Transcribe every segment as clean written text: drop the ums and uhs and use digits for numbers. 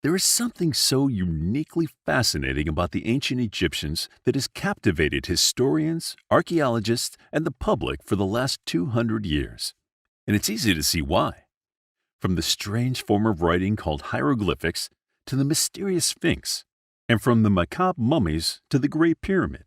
There is something so uniquely fascinating about the ancient Egyptians that has captivated historians, archaeologists, and the public for the last 200 years. And it's easy to see why. From the strange form of writing called hieroglyphics to the mysterious Sphinx, and from the macabre mummies to the Great Pyramid,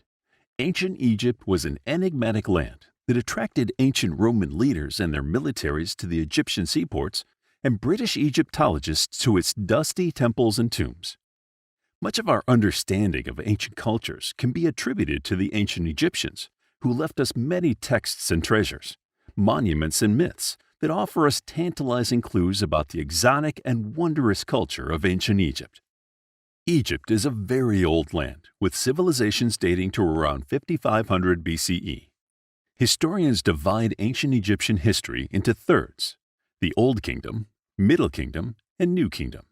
ancient Egypt was an enigmatic land that attracted ancient Roman leaders and their militaries to the Egyptian seaports and British Egyptologists to its dusty temples and tombs. Much of our understanding of ancient cultures can be attributed to the ancient Egyptians, who left us many texts and treasures, monuments and myths that offer us tantalizing clues about the exotic and wondrous culture of ancient Egypt. Egypt is a very old land, with civilizations dating to around 5500 BCE. Historians divide ancient Egyptian history into thirds: the Old Kingdom, Middle Kingdom, and New Kingdom.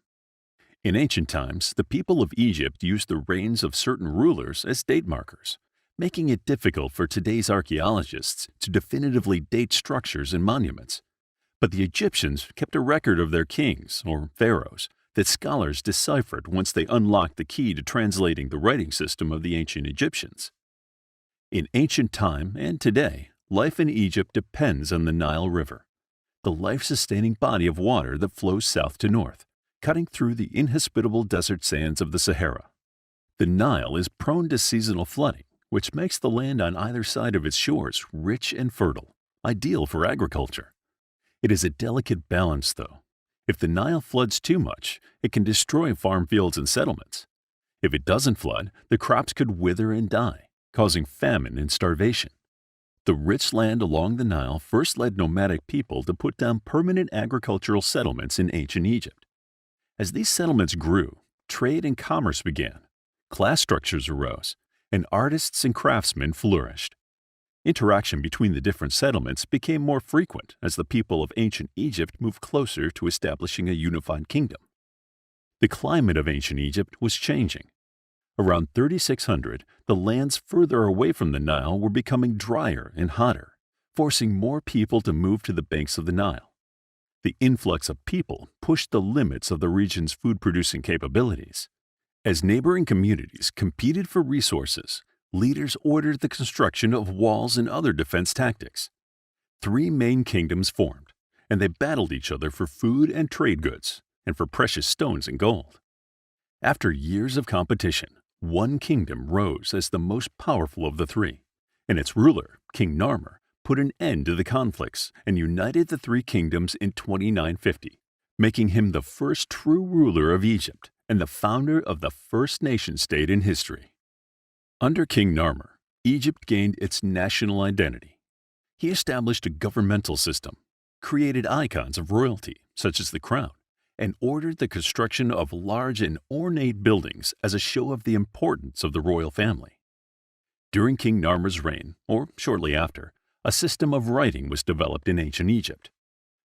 In ancient times, the people of Egypt used the reigns of certain rulers as date markers, making it difficult for today's archaeologists to definitively date structures and monuments. But the Egyptians kept a record of their kings, or pharaohs, that scholars deciphered once they unlocked the key to translating the writing system of the ancient Egyptians. In ancient time and today, life in Egypt depends on the Nile River, the life-sustaining body of water that flows south to north, cutting through the inhospitable desert sands of the Sahara. The Nile is prone to seasonal flooding, which makes the land on either side of its shores rich and fertile, ideal for agriculture. It is a delicate balance, though. If the Nile floods too much, it can destroy farm fields and settlements. If it doesn't flood, the crops could wither and die, causing famine and starvation. The rich land along the Nile first led nomadic people to put down permanent agricultural settlements in ancient Egypt. As these settlements grew, trade and commerce began, class structures arose, and artists and craftsmen flourished. Interaction between the different settlements became more frequent as the people of ancient Egypt moved closer to establishing a unified kingdom. The climate of ancient Egypt was changing. Around 3600, the lands further away from the Nile were becoming drier and hotter, forcing more people to move to the banks of the Nile. The influx of people pushed the limits of the region's food-producing capabilities. As neighboring communities competed for resources, leaders ordered the construction of walls and other defense tactics. Three main kingdoms formed, and they battled each other for food and trade goods, and for precious stones and gold. After years of competition, one kingdom rose as the most powerful of the three, and its ruler, King Narmer, put an end to the conflicts and united the three kingdoms in 2950, making him the first true ruler of Egypt and the founder of the first nation-state in history. Under King Narmer, Egypt gained its national identity. He established a governmental system, created icons of royalty, such as the crown, and ordered the construction of large and ornate buildings as a show of the importance of the royal family. During King Narmer's reign, or shortly after, a system of writing was developed in ancient Egypt.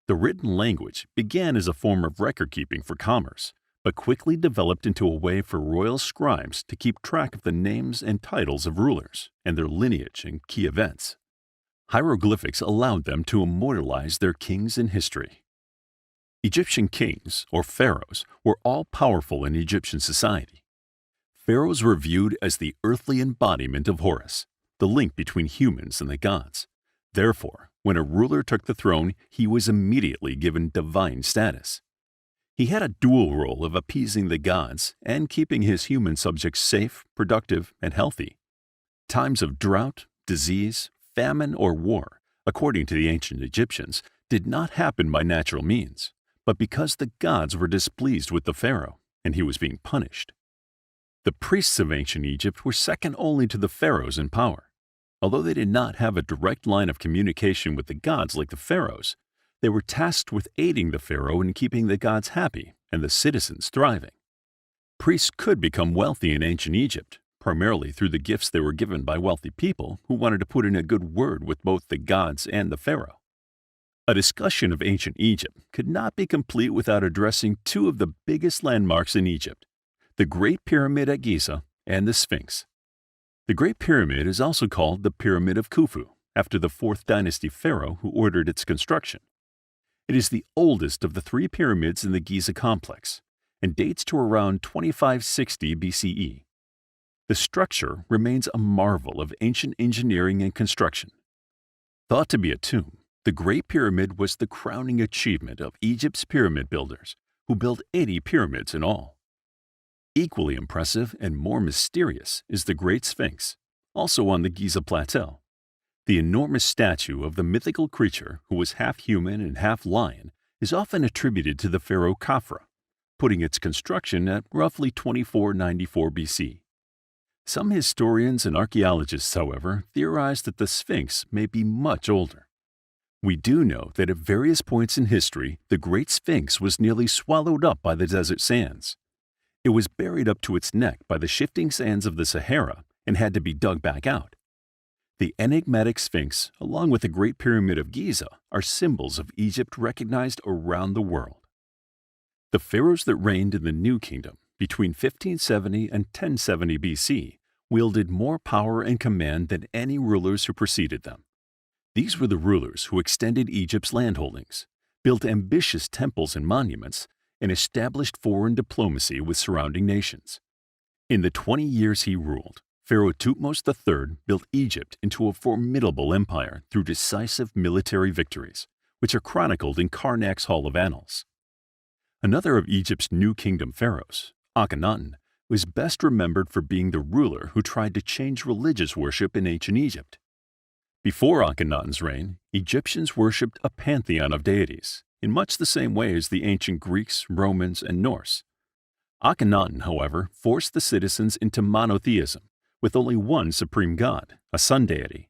The written language began as a form of record-keeping for commerce, but quickly developed into a way for royal scribes to keep track of the names and titles of rulers and their lineage and key events. Hieroglyphics allowed them to immortalize their kings in history. Egyptian kings, or pharaohs, were all-powerful in Egyptian society. Pharaohs were viewed as the earthly embodiment of Horus, the link between humans and the gods. Therefore, when a ruler took the throne, he was immediately given divine status. He had a dual role of appeasing the gods and keeping his human subjects safe, productive, and healthy. Times of drought, disease, famine, or war, according to the ancient Egyptians, did not happen by natural means, but because the gods were displeased with the pharaoh, and he was being punished. The priests of ancient Egypt were second only to the pharaohs in power. Although they did not have a direct line of communication with the gods like the pharaohs, they were tasked with aiding the pharaoh in keeping the gods happy and the citizens thriving. Priests could become wealthy in ancient Egypt, primarily through the gifts they were given by wealthy people who wanted to put in a good word with both the gods and the pharaoh. A discussion of ancient Egypt could not be complete without addressing two of the biggest landmarks in Egypt, the Great Pyramid at Giza and the Sphinx. The Great Pyramid is also called the Pyramid of Khufu, after the 4th dynasty pharaoh who ordered its construction. It is the oldest of the three pyramids in the Giza complex, and dates to around 2560 BCE. The structure remains a marvel of ancient engineering and construction. Thought to be a tomb, the Great Pyramid was the crowning achievement of Egypt's pyramid builders, who built 80 pyramids in all. Equally impressive and more mysterious is the Great Sphinx, also on the Giza Plateau. The enormous statue of the mythical creature who was half human and half lion is often attributed to the pharaoh Khafra, putting its construction at roughly 2494 BC. Some historians and archaeologists, however, theorize that the Sphinx may be much older. We do know that at various points in history, the Great Sphinx was nearly swallowed up by the desert sands. It was buried up to its neck by the shifting sands of the Sahara and had to be dug back out. The enigmatic Sphinx, along with the Great Pyramid of Giza, are symbols of Egypt recognized around the world. The pharaohs that reigned in the New Kingdom between 1570 and 1070 BC wielded more power and command than any rulers who preceded them. These were the rulers who extended Egypt's landholdings, built ambitious temples and monuments, and established foreign diplomacy with surrounding nations. In the 20 years he ruled, Pharaoh Thutmose III built Egypt into a formidable empire through decisive military victories, which are chronicled in Karnak's Hall of Annals. Another of Egypt's New Kingdom pharaohs, Akhenaten, was best remembered for being the ruler who tried to change religious worship in ancient Egypt. Before Akhenaten's reign, Egyptians worshipped a pantheon of deities, in much the same way as the ancient Greeks, Romans, and Norse. Akhenaten, however, forced the citizens into monotheism, with only one supreme god, a sun deity.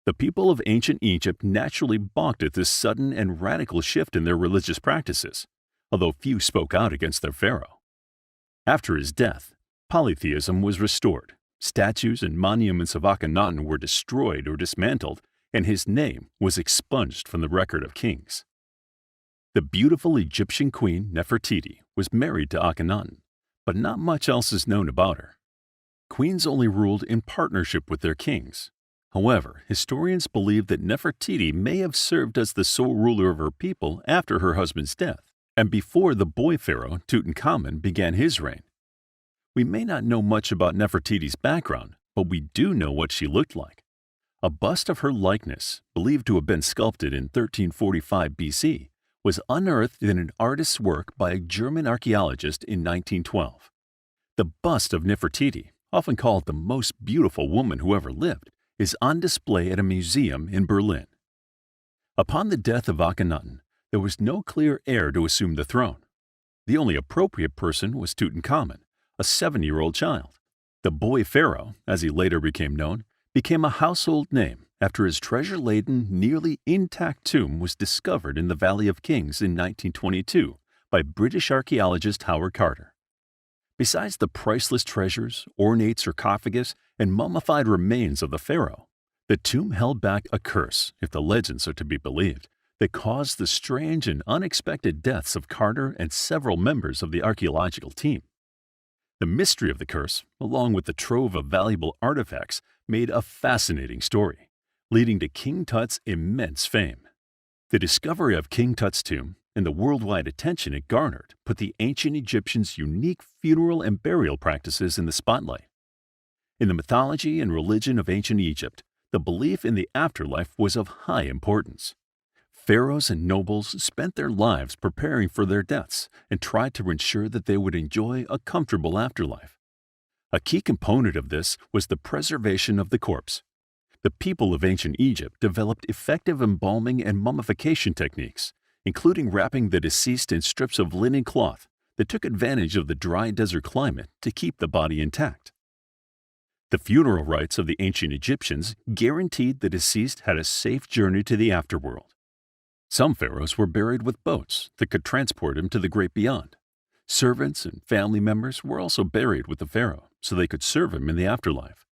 The people of ancient Egypt naturally balked at this sudden and radical shift in their religious practices, although few spoke out against their pharaoh. After his death, polytheism was restored, statues and monuments of Akhenaten were destroyed or dismantled, and his name was expunged from the record of kings. The beautiful Egyptian queen Nefertiti was married to Akhenaten, but not much else is known about her. Queens only ruled in partnership with their kings. However, historians believe that Nefertiti may have served as the sole ruler of her people after her husband's death, and before the boy pharaoh Tutankhamun began his reign. We may not know much about Nefertiti's background, but we do know what she looked like. A bust of her likeness, believed to have been sculpted in 1345 BC, was unearthed in an artist's work by a German archaeologist in 1912. The bust of Nefertiti, often called the most beautiful woman who ever lived, is on display at a museum in Berlin. Upon the death of Akhenaten, there was no clear heir to assume the throne. The only appropriate person was Tutankhamun, a 7-year-old child. The boy pharaoh, as he later became known, became a household name after his treasure-laden, nearly intact tomb was discovered in the Valley of Kings in 1922 by British archaeologist Howard Carter. Besides the priceless treasures, ornate sarcophagus, and mummified remains of the pharaoh, the tomb held back a curse, if the legends are to be believed, that caused the strange and unexpected deaths of Carter and several members of the archaeological team. The mystery of the curse, along with the trove of valuable artifacts, made a fascinating story, leading to King Tut's immense fame. The discovery of King Tut's tomb and the worldwide attention it garnered put the ancient Egyptians' unique funeral and burial practices in the spotlight. In the mythology and religion of ancient Egypt, the belief in the afterlife was of high importance. Pharaohs and nobles spent their lives preparing for their deaths and tried to ensure that they would enjoy a comfortable afterlife. A key component of this was the preservation of the corpse. The people of ancient Egypt developed effective embalming and mummification techniques, including wrapping the deceased in strips of linen cloth that took advantage of the dry desert climate to keep the body intact. The funeral rites of the ancient Egyptians guaranteed the deceased had a safe journey to the afterworld. Some pharaohs were buried with boats that could transport him to the great beyond. Servants and family members were also buried with the pharaoh so they could serve him in the afterlife.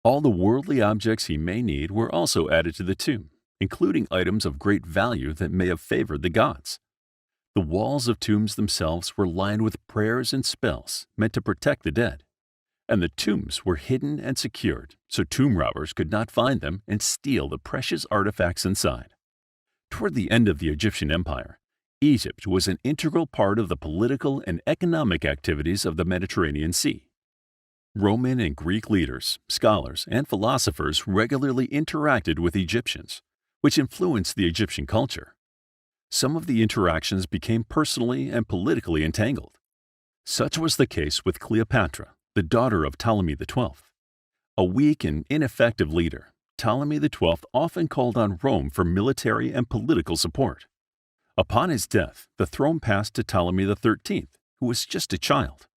All the worldly objects he may need were also added to the tomb, including items of great value that may have favored the gods. The walls of tombs themselves were lined with prayers and spells meant to protect the dead, and the tombs were hidden and secured so tomb robbers could not find them and steal the precious artifacts inside. Toward the end of the Egyptian Empire, Egypt was an integral part of the political and economic activities of the Mediterranean Sea. Roman and Greek leaders, scholars, and philosophers regularly interacted with Egyptians, which influenced the Egyptian culture. Some of the interactions became personally and politically entangled. Such was the case with Cleopatra, the daughter of Ptolemy XII. A weak and ineffective leader, Ptolemy XII often called on Rome for military and political support. Upon his death, the throne passed to Ptolemy XIII, who was just a child.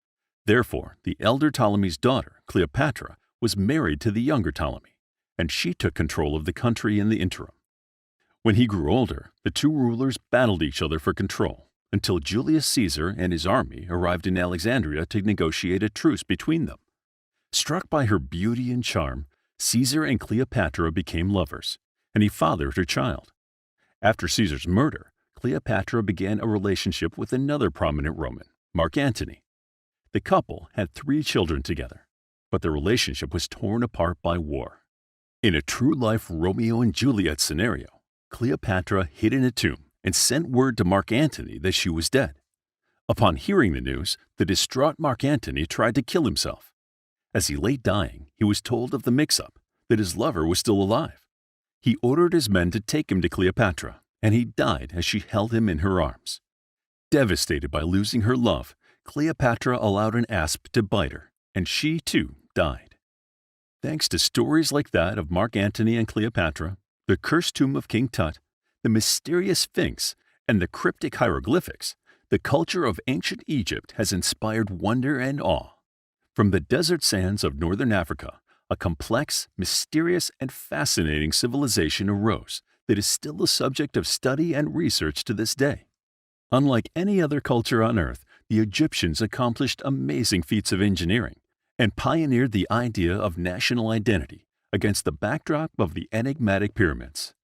Therefore, the elder Ptolemy's daughter, Cleopatra, was married to the younger Ptolemy, and she took control of the country in the interim. When he grew older, the two rulers battled each other for control until Julius Caesar and his army arrived in Alexandria to negotiate a truce between them. Struck by her beauty and charm, Caesar and Cleopatra became lovers, and he fathered her child. After Caesar's murder, Cleopatra began a relationship with another prominent Roman, Mark Antony. The couple had 3 children together, but the relationship was torn apart by war. In a true-life Romeo and Juliet scenario, Cleopatra hid in a tomb and sent word to Mark Antony that she was dead. Upon hearing the news, the distraught Mark Antony tried to kill himself. As he lay dying, he was told of the mix-up, that his lover was still alive. He ordered his men to take him to Cleopatra, and he died as she held him in her arms. Devastated by losing her love, Cleopatra allowed an asp to bite her, and she, too, died. Thanks to stories like that of Mark Antony and Cleopatra, the cursed tomb of King Tut, the mysterious Sphinx, and the cryptic hieroglyphics, the culture of ancient Egypt has inspired wonder and awe. From the desert sands of northern Africa, a complex, mysterious, and fascinating civilization arose that is still the subject of study and research to this day. Unlike any other culture on Earth, the Egyptians accomplished amazing feats of engineering and pioneered the idea of national identity against the backdrop of the enigmatic pyramids.